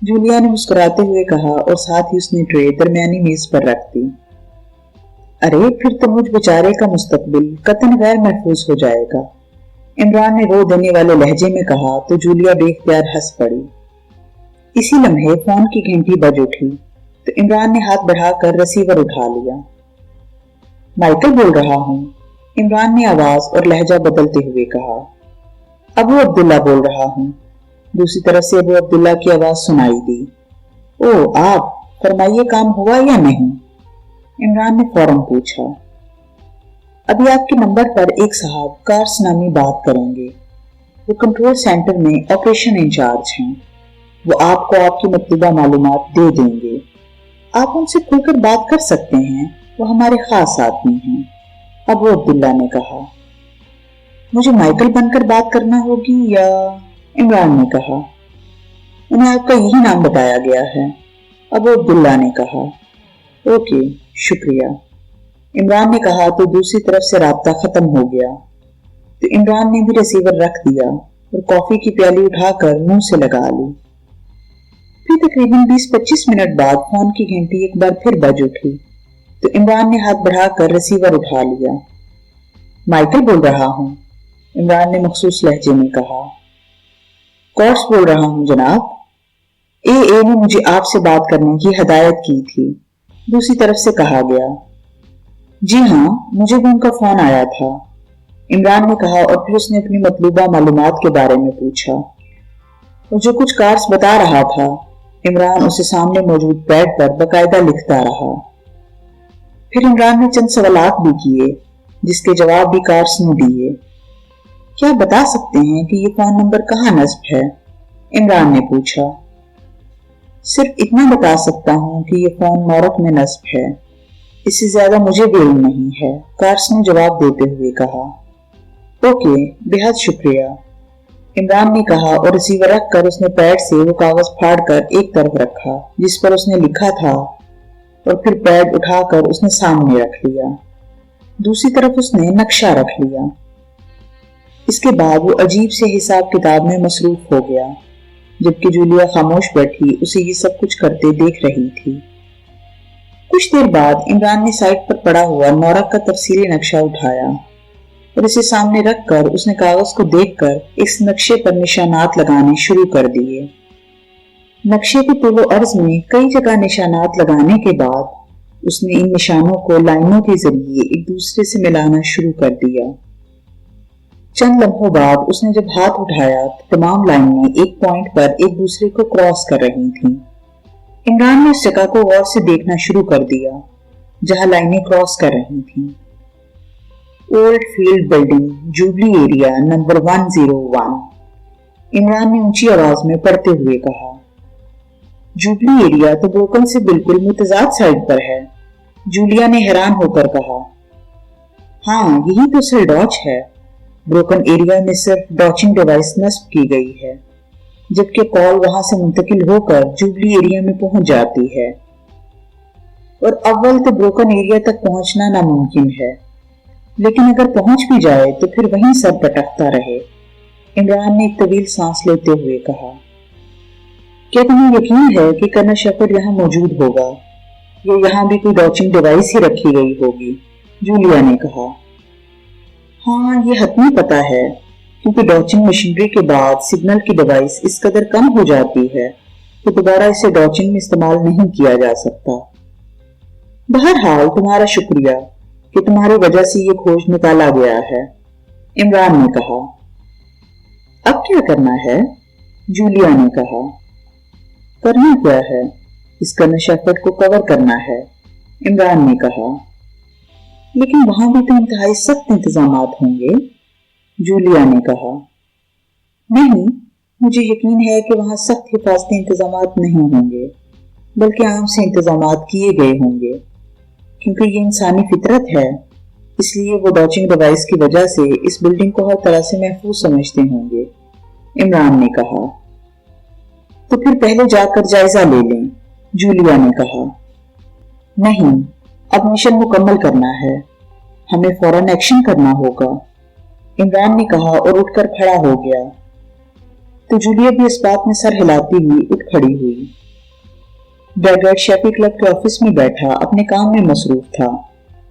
[SPEAKER 1] जूलिया ने मुस्कुराते हुए कहा और साथ ही उसने ट्रे दरमियानी मेज पर रख दी। अरे फिर तो मुझ बेचारे का मुस्तकबिल कतन गैर महफूज हो जाएगा, इमरान ने रो देने वाले लहजे में कहा तो जूलिया बेख्तियार हंस पड़ी। इसी लम्हे फोन की घंटी बज उठी तो इमरान ने हाथ बढ़ाकर रिसीवर उठा लिया। माइकल बोल रहा हूँ, इमरान ने आवाज और लहजा बदलते हुए कहा। अबू अब्दुल्ला बोल रहा हूँ, दूसरी तरफ से अबू अब्दुल्ला की आवाज सुनाई दी। ओ आप, फरमाइए काम हुआ या नहीं, इमरान ने फौरन पूछा। अभी आपके नंबर पर एक साहब कार्स नामी बात करेंगे, वो कंट्रोल सेंटर में ऑपरेशन इंचार्ज हैं, वो आपको आपकी मतलूबा मालूमात दे देंगे, आप उनसे खुलकर बात कर सकते हैं, वो हमारे खास आदमी हैं, अबू अब्दुल्ला ने कहा। मुझे माइकल बनकर बात करना होगी या, इमरान ने कहा। उन्हें आपका यही नाम बताया गया है, अबू अब्दुल्ला ने कहा। ओके, शुक्रिया, इमरान ने कहा तो दूसरी तरफ से राब्ता खत्म हो गया। तो इमरान ने भी रिसीवर रख दिया और कॉफी की प्याली उठाकर मुंह से लगा ली। फिर तकरीबन 20-25 मिनट बाद फोन की घंटी एक बार फिर बज उठी तो इमरान ने हाथ बढ़ाकर रिसीवर उठा लिया। माइकल बोल रहा हूँ, इमरान ने मखसूस लहजे में कहा। कोर्स बोल रहा हूँ जनाब, ए ने मुझे आपसे बात करने की हदायत की थी, दूसरी तरफ से कहा गया। जी हाँ, मुझे भी उनका फोन आया था, इमरान ने कहा और फिर उसने अपनी मतलूबा मालूमात के बारे में पूछा। और जो कुछ कार्स बता रहा था, इमरान उसे सामने मौजूद पैड पर बकायदा लिखता रहा। फिर इमरान ने चंद सवालात भी किए जिसके जवाब भी कार्स ने दिए। क्या बता सकते हैं कि ये फोन नंबर कहाँ नस्ब है, इमरान ने पूछा। सिर्फ इतना बता सकता हूँ कि ये फोन नॉर्क में नस्ब है, इससे ज्यादा मुझे भी इल्म नहीं है, कार्स ने जवाब देते हुए कहा। ओके, बेहद शुक्रिया, इमरान ने कहा और रिसीवर रख कर उसने पैड से वो कागज फाड़ कर एक तरफ रखा जिस पर उसने लिखा था और फिर पैड उठाकर उसने सामने रख लिया। दूसरी तरफ उसने नक्शा रख लिया। इसके बाद वो अजीब से हिसाब किताब में मसरूफ हो गया, जबकि जूलिया खामोश बैठी उसे ये सब कुछ करते देख रही थी। कुछ देर बाद इमरान ने साइड पर पड़ा हुआ नॉर्क का तफसीली नक्शा उठाया और इसे सामने रखकर उसने कागज को देखकर इस नक्शे पर निशानात लगाने शुरू कर दिए। नक्शे के तुलो अर्ज में कई जगह निशानात लगाने के बाद उसने इन निशानों को लाइनों के जरिए एक दूसरे से मिलाना शुरू कर दिया। चंद लम्हों बाद उसने जब हाथ उठाया तो तमाम लाइनें एक पॉइंट पर एक दूसरे को क्रॉस कर रही थीं। इमरान ने उस जगह को गौर से देखना शुरू कर दिया जहां लाइनें क्रॉस कर रही थीं। Old field building, jubilee area, number 101, Imran ने ऊंची आवाज में पढ़ते हुए कहा। जुबली एरिया तो ब्रोकन से बिल्कुल मुतजाद साइड पर है, जूलिया ने हैरान होकर कहा। हाँ, यही तो सेल डॉच है, ब्रोकन एरिया में सिर्फ डॉचिंग डिवाइस नस्ब की गई है, जबकि कॉल वहां से मुंतकिल होकर जुबली एरिया में पहुंच जाती है। और अव्वल तो ब्रोकन एरिया तक पहुंचना नामुमकिन है, लेकिन अगर पहुंच भी जाए तो फिर वहीं सब भटकता रहे, इमरान ने एक तवील सांस लेते हुए कहा। क्या तुम्हें यकीन है कि कर्नल शेफर्ड यहाँ मौजूद होगा या यहाँ भी कोई डॉचिंग डिवाइस ही रखी गई होगी, जूलिया ने कहा। हाँ, ये हतमी पता है, क्योंकि डॉचिंग मशीनरी के बाद सिग्नल की डिवाइस इस कदर कम हो जाती है कि दोबारा इसे डॉचिंग में इस्तेमाल नहीं किया जा सकता। बहरहाल तुम्हारा शुक्रिया कि तुम्हारी वजह से ये खोज निकाला गया है, इमरान ने कहा। अब क्या करना है, जूलिया ने कहा। करना क्या है, इस कर्नल शेफर्ड को कवर करना है, इमरान ने कहा। लेकिन वहां भी तो इंतहाई सख्त इंतजामात होंगे, जूलिया ने कहा। नहीं, मुझे यकीन है कि वहां सख्त हिफाजती इंतजामात नहीं होंगे, बल्कि आम से इंतजामात किए गए होंगे, क्योंकि ये इंसानी फितरत है, इसलिए वो डॉचिंग डिवाइस की वजह से इस बिल्डिंग को हर तरह से महफूज समझते होंगे, इमरान ने कहा। तो फिर पहले जाकर जायजा ले लें, जूलिया ने कहा। नहीं, अब मिशन मुकम्मल करना है, हमें फौरन एक्शन करना होगा, इमरान ने कहा और उठकर खड़ा हो गया। تو جولیا بھی اس بات میں سر ہلاتی ہوئی اٹھ کھڑی ہوئی۔ بیگٹ شیفی کلب کے آفس میں بیٹھا اپنے کام میں مصروف تھا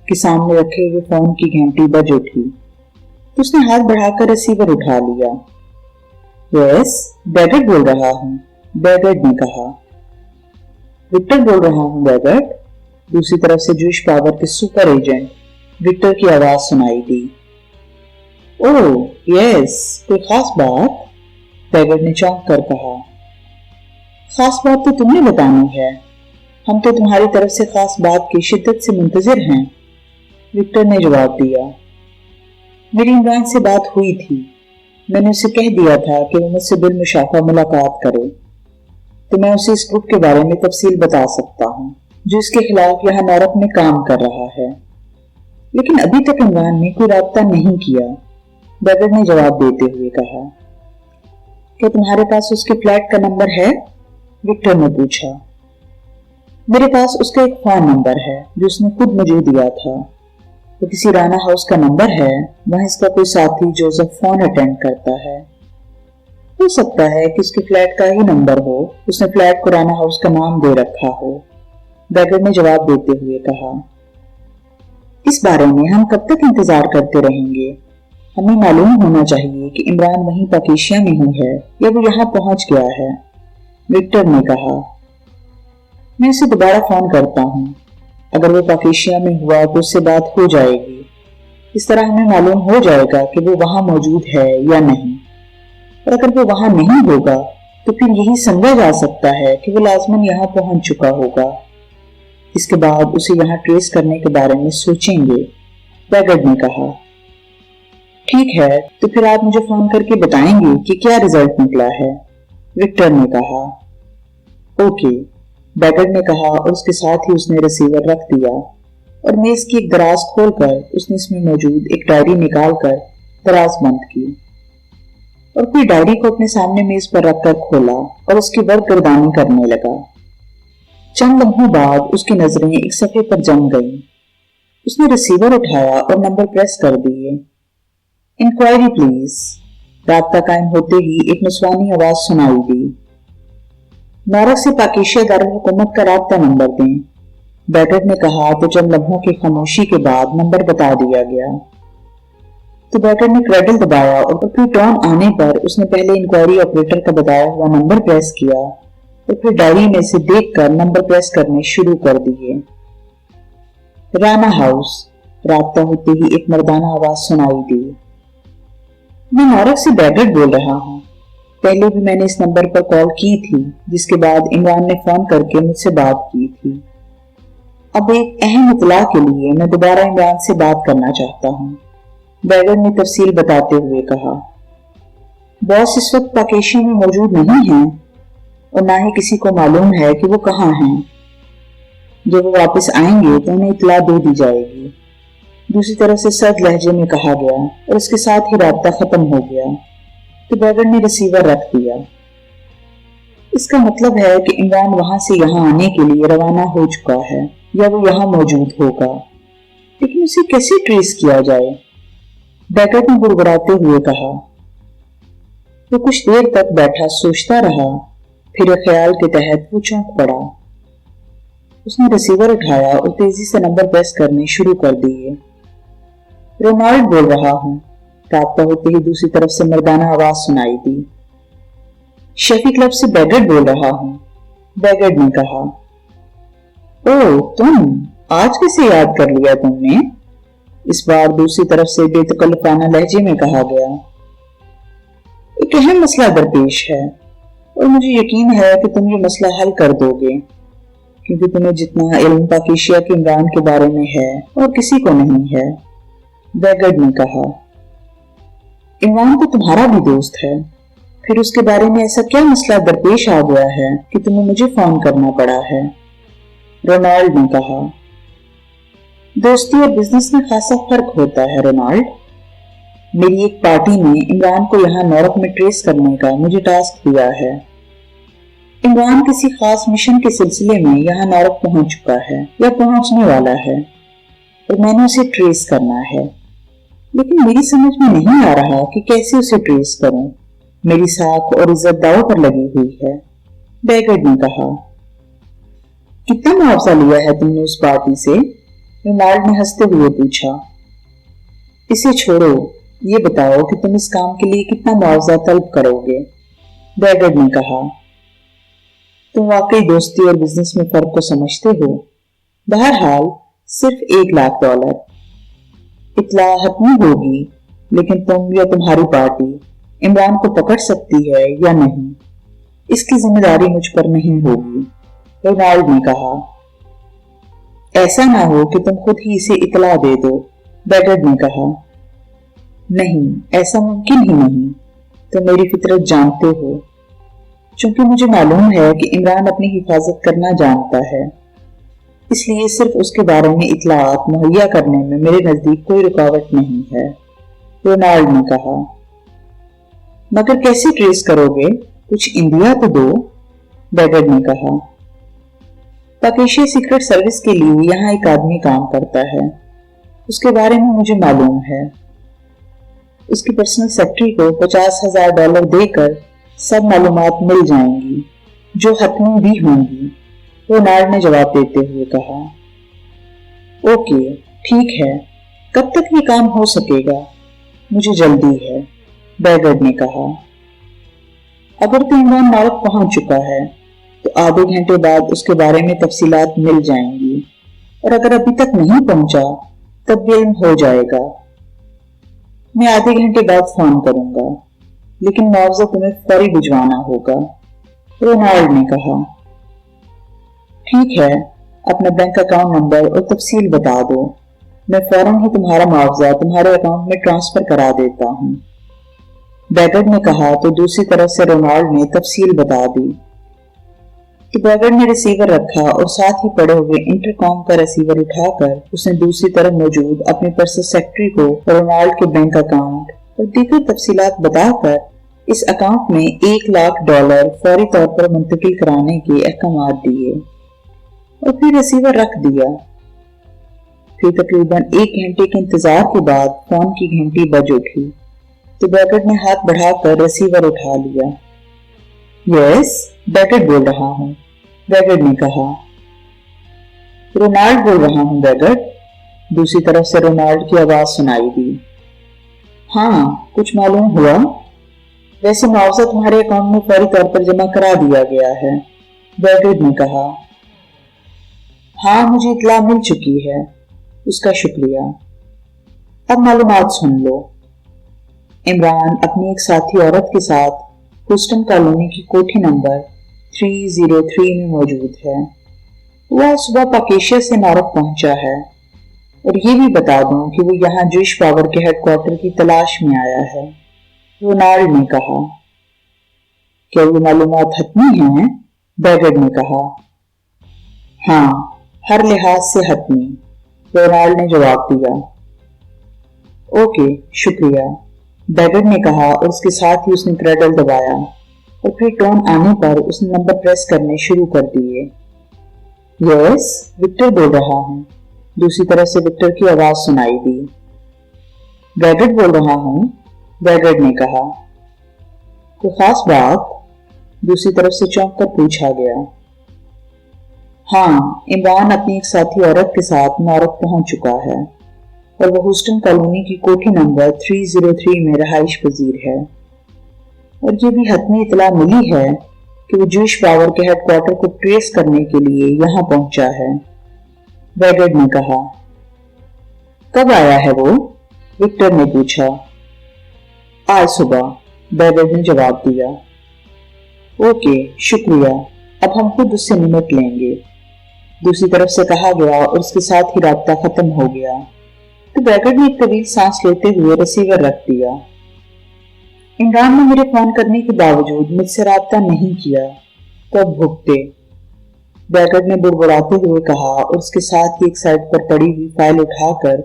[SPEAKER 1] کہ سامنے رکھے ہوئے فون کی گھنٹی بج اٹھی تو اس نے ہاتھ بڑھا کر ریسیور اٹھا لیا۔ یس، بیگٹ بول رہا ہوں، بیگٹ نے کہا۔ وکٹر بول رہا ہوں بیگٹ، دوسری طرف سے جوش پاور کے سپر ایجنٹ وکٹر کی آواز سنائی دی۔ اوہ یس، کوئی خاص بات؟ بیگٹ نے چونک کر کہا۔ خاص بات تو تمہیں بتانی ہے، ہم تو تمہاری طرف سے خاص بات کی شدت سے منتظر ہیں، وکٹر نے جواب دیا۔ میری عمران سے بات ہوئی تھی، میں نے اسے کہہ دیا تھا کہ وہ مجھ سے بالمشافہ ملاقات کرے، تو میں اسے اس گروپ کے بارے میں تفصیل بتا سکتا ہوں جو اس کے خلاف یہاں نارک میں کام کر رہا ہے، لیکن ابھی تک عمران نے کوئی رابطہ نہیں کیا، بیگٹ نے جواب دیتے ہوئے کہا۔ کیا تمہارے پاس اس کے فلیٹ کا نمبر ہے؟ وکٹر نے پوچھا۔ میرے پاس اس کا ایک فون نمبر ہے جو اس نے خود مجھے دیا تھا، وہ کسی رانا ہاؤس کا نمبر ہے، وہاں اس کا کوئی ساتھی جوزف فون اٹینڈ کرتا ہے، ہو سکتا ہے کہ اس کے فلیٹ کا ہی نمبر ہو، اس نے فلیٹ کو رانا ہاؤس کا نام دے رکھا ہو، بیگر نے جواب دیتے ہوئے کہا۔ اس بارے میں ہم کب تک انتظار کرتے رہیں گے؟ ہمیں معلوم ہونا چاہیے کہ عمران وہیں پاکیشیا میں ہی ہے یا وہ یہاں پہنچ گیا ہے، وکٹر نے کہا۔ میں اسے دوبارہ فون کرتا ہوں، اگر وہ پاکیشیا میں ہوا تو اس سے بات ہو جائے گی، اس طرح ہمیں معلوم ہو جائے گا کہ وہ وہاں موجود ہے یا نہیں، اور اگر وہ وہاں نہیں ہوگا تو پھر یہی سمجھا جا سکتا ہے کہ وہ لازماً یہاں پہنچ چکا ہوگا، اس کے بعد اسے یہاں ٹریس کرنے کے بارے میں سوچیں گے، بیگٹ نے کہا۔ ٹھیک ہے، تو پھر آپ مجھے فون کر کے بتائیں گے کہ کیا رزلٹ نکلا ہے، وکٹر نے کہا۔ اوکے، بیگٹ نے کہا، اور اس کے ساتھ ہی اس نے ریسیور رکھ دیا اور میز کی ایک دراز کھول کر اس نے اس میں موجود ایک ڈائری نکال کر دراز بند کی اور پھر ڈائری کو اپنے سامنے میز پر رکھ کر کھولا اور اس کی ورق گردانی کرنے لگا۔ چند لمحوں بعد اس کی نظریں ایک صفحے پر جم گئیں، اس نے ریسیور اٹھایا اور نمبر پریس کر دیے۔ انکوائری پلیز، رابطہ قائم ہوتے ہی ایک نسوانی آواز سنائی دی۔ نارک سے پاکیشیا دارالحکومت کا رابطہ نمبر دیں، بیگٹ نے کہا تو چند لمحوں کی خاموشی کے بعد نمبر بتا دیا گیا۔ تو بیگٹ نے کریڈل دبایا اور پھر ٹون آنے پر اس نے پہلے انکوائری آپریٹر کا بتایا ہوا نمبر پریس کیا اور پھر ڈائری میں سے دیکھ کر نمبر پریس کرنے شروع کر دیے۔ رانا ہاؤس، رابطہ ہوتے ہی ایک مردانہ آواز سنائی دی۔ میں نارک سے بیگٹ بول رہا ہوں، پہلے بھی میں نے اس نمبر پر کال کی تھی جس کے بعد عمران نے فون کر کے مجھ سے بات کی تھی۔ اب ایک اہم اطلاع کے لیے میں دوبارہ عمران سے بات کرنا چاہتا ہوں، بیگٹ نے تفصیل بتاتے ہوئے کہا۔ باس اس وقت پاکیشیا میں موجود نہیں ہیں اور نہ ہی کسی کو معلوم ہے کہ وہ کہاں ہیں، جب وہ واپس آئیں گے تو انہیں اطلاع دے دی جائے گی، دوسری طرف سے سرد لہجے میں کہا گیا، اور اس کے ساتھ ہی رابطہ ختم ہو گیا تو بیگٹ نے ریسیور رکھ دیا۔ اس کا مطلب ہے کہ عمران وہاں سے یہاں آنے کے لیے روانہ ہو چکا ہے یا وہ یہاں موجود ہوگا، لیکن اسے کیسے ٹریس کیا جائے؟ بیگٹ نے گڑگڑاتے ہوئے کہا۔ وہ کچھ دیر تک بیٹھا سوچتا رہا، پھر ایک خیال کے تحت وہ چونک پڑا۔ اس نے ریسیور اٹھایا اور تیزی سے نمبر پریس کرنے شروع کر دیے۔ رونالڈ بول رہا ہوں، رابطہ ہوتے ہی دوسری طرف سے مردانہ آواز سنائی دی۔ شیفی کلب سے بیگٹ بول رہا ہوں، بیگٹ نے کہا۔ اوہ، تم آج کیسے یاد کر لیا تم نے؟ اس بار دوسری طرف سے بے تکلفانہ لہجے میں کہا گیا۔ ایک اہم مسئلہ درپیش ہے اور مجھے یقین ہے کہ تم یہ مسئلہ حل کر دو گے، کیونکہ تمہیں جتنا علم پاکیشیا کے عمران کے بارے میں ہے اور کسی کو نہیں ہے، بیگٹ نے کہا۔ عمران تو تمہارا بھی دوست ہے، پھر اس کے بارے میں ایسا کیا مسئلہ درپیش آ گیا ہے کہ تمہیں مجھے فون کرنا پڑا ہے، رونالڈ نے کہا۔ دوستی اور بزنس میں خاصا فرق ہوتا ہے رونالڈ۔ میری ایک پارٹی نے عمران کو یہاں نارک میں ٹریس کرنے کا مجھے ٹاسک دیا ہے۔ عمران کسی خاص مشن کے سلسلے میں یہاں نارک پہنچ چکا ہے یا پہنچنے والا ہے اور میں نے اسے ٹریس کرنا ہے، لیکن میری سمجھ میں نہیں آ رہا کہ کیسے اسے ٹریس کروں۔ میری ساکھ اور عزت داؤ پر لگی ہوئی ہے، بیگرڈ نے کہا۔ کتنا معاوضہ لیا ہے تم نے اس پارٹی سے؟ رونالڈ نے ہنستے ہوئے پوچھا۔ اسے چھوڑو، یہ بتاؤ کہ تم اس کام کے لیے کتنا معاوضہ طلب کرو گے، بیگرڈ نے کہا۔ تم واقعی دوستی اور بزنس میں فرق کو سمجھتے ہو؟ بہرحال صرف $1,00,000۔ اطلاع حتمی ہوگی، لیکن تم یا تمہاری پارٹی عمران کو پکڑ سکتی ہے یا نہیں، اس کی ذمہ داری مجھ پر نہیں ہوگی، رونالڈ نے کہا۔ ایسا نہ ہو کہ تم خود ہی اسے اطلاع دے دو، بیگرڈ نے کہا۔ نہیں، ایسا ممکن ہی نہیں، تم میری فطرت جانتے ہو۔ چونکہ مجھے معلوم ہے کہ عمران اپنی حفاظت کرنا جانتا ہے، اس لیے صرف اس کے بارے میں اطلاعات مہیا کرنے میں میرے نزدیک کوئی رکاوٹ نہیں ہے، رونالڈ نے کہا۔ مگر کیسے ٹریس کرو گے؟ کچھ اندیا تو دو، بیگرڈ نے کہا۔ پاکیشیا سیکرٹ سروس کے لیے یہاں ایک آدمی کام کرتا ہے، اس کے بارے میں مجھے معلوم ہے۔ اس کی پرسنل سیکرٹری کو $50,000 دے کر سب معلومات مل جائیں گی، جو حتمی بھی ہوں گی، رونالڈ نے جواب دیتے ہوئے کہا۔ اوکے، ٹھیک ہے، کب تک یہ کام ہو سکے گا؟ مجھے جلدی ہے، بیگرڈ نے کہا۔ اگر تو عمران نارک پہنچ چکا ہے تو آدھے گھنٹے بعد اس کے بارے میں تفصیلات مل جائیں گی، اور اگر ابھی تک نہیں پہنچا تب بھی علم ہو جائے گا۔ میں آدھے گھنٹے بعد فون کروں گا، لیکن معاوضہ تمہیں فوری بھجوانا ہوگا، رونالڈ نے کہا۔ ٹھیک ہے، اپنا بینک اکاؤنٹ نمبر اور تفصیل بتا دو، میں فوراً ہی تمہارا معاوضہ تمہارے اکاؤنٹ میں ٹرانسفر کرا دیتا ہوں، بیگرڈ نے کہا تو دوسری طرف سے رونالڈ نے تفصیل بتا دی۔ تو بیگرڈ نے ریسیور رکھا اور ساتھ ہی پڑے ہوئے انٹر کام کا ریسیور اٹھا کر اس نے دوسری طرف موجود اپنی پرسنل سیکرٹری کو رونالڈ کے بینک اکاؤنٹ اور دیگر تفصیلات بتا کر اس اکاؤنٹ میں $1,00,000 فوری طور پر منتقل کرانے کے احکامات دیے اور پھر ریسیور رکھ دیا۔ پھر تقریباً 1 گھنٹے کے انتظار کے بعد فون کی گھنٹی بج اٹھی تو بیگرڈ نے ہاتھ بڑھا کر ریسیور اٹھا لیا۔ یس، بیگرڈ بول رہا ہوں، بیگرڈ نے کہا۔ رونالڈ بول رہا ہوں بیگرڈ، دوسری طرف سے رونالڈ کی آواز سنائی دی۔ ہاں، کچھ معلوم ہوا؟ ویسے معاوضہ تمہارے اکاؤنٹ میں فوری طور پر جمع کرا دیا گیا ہے، بیگرڈ نے کہا۔ ہاں، مجھے اطلاع مل چکی ہے، اس کا شکریہ۔ اب معلومات سن لو۔ عمران اپنی ایک ساتھی عورت کے ساتھ ہیوسٹن کالونی کی کوٹھی نمبر 303 میں موجود ہے۔ وہ آج صبح پاکیشیا سے نارک پہنچا ہے، اور یہ بھی بتا دوں کہ وہ یہاں جوش پاور کے ہیڈ کوارٹر کی تلاش میں آیا ہے، رونالڈ نے کہا۔ کیا یہ معلومات حتمی ہیں؟ بیگرڈ نے کہا۔ ہاں، ہر لحاظ سے حتمی، رونالڈ نے جواب دیا۔ اوکے، شکریہ، بیگرڈ نے کہا اور اس کے ساتھ ہی اس نے کریڈل دبایا اور پھر ٹون آنے پر اس نے نمبر پریس کرنے شروع کر دیے۔ یس، وکٹر بول رہا ہوں، دوسری طرف سے وکٹر کی آواز سنائی دی۔ بیگرڈ بول رہا ہوں، بیگرڈ نے کہا۔ کوئی خاص بات؟ دوسری طرف سے چونک کر پوچھا گیا۔ ہاں، عمران اپنی ایک ساتھی عورت کے ساتھ نارک پہنچ چکا ہے اور وہ ہیوسٹن کالونی کی کوٹھی نمبر 303 میں رہائش پذیر ہے، اور یہ بھی حتمی اطلاع ملی ہے کہ وہ جوش پاور کے ہیڈ کوارٹر کو ٹریس کرنے کے لیے یہاں پہنچا ہے، بیگرڈ نے کہا۔ کب آیا ہے وہ؟ وکٹر نے پوچھا۔ آج صبح، بیگرڈ نے جواب دیا۔ اوکے، شکریہ، اب ہم خود اس سے نمٹ لیں گے، دوسری طرف سے کہا گیا اور اس کے ساتھ ہی رابطہ ختم ہو گیا۔ تو بیگرڈ نے ایک طویل سانس لیتے ہوئے ریسیور رکھ دیا۔ عمران نے میرے فون کرنے کے باوجود مجھ سے رابطہ نہیں کیا، تو اب بھگتے، بیگرڈ نے بڑبڑاتے ہوئے کہا اور اس کے ساتھ ہی ایک سائڈ پر پڑی ہوئی فائل اٹھا کر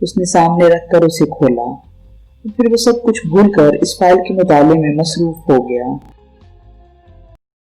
[SPEAKER 1] اس نے سامنے رکھ کر اسے کھولا، پھر وہ سب کچھ بھول کر اس فائل کے مطالعے میں مصروف ہو گیا۔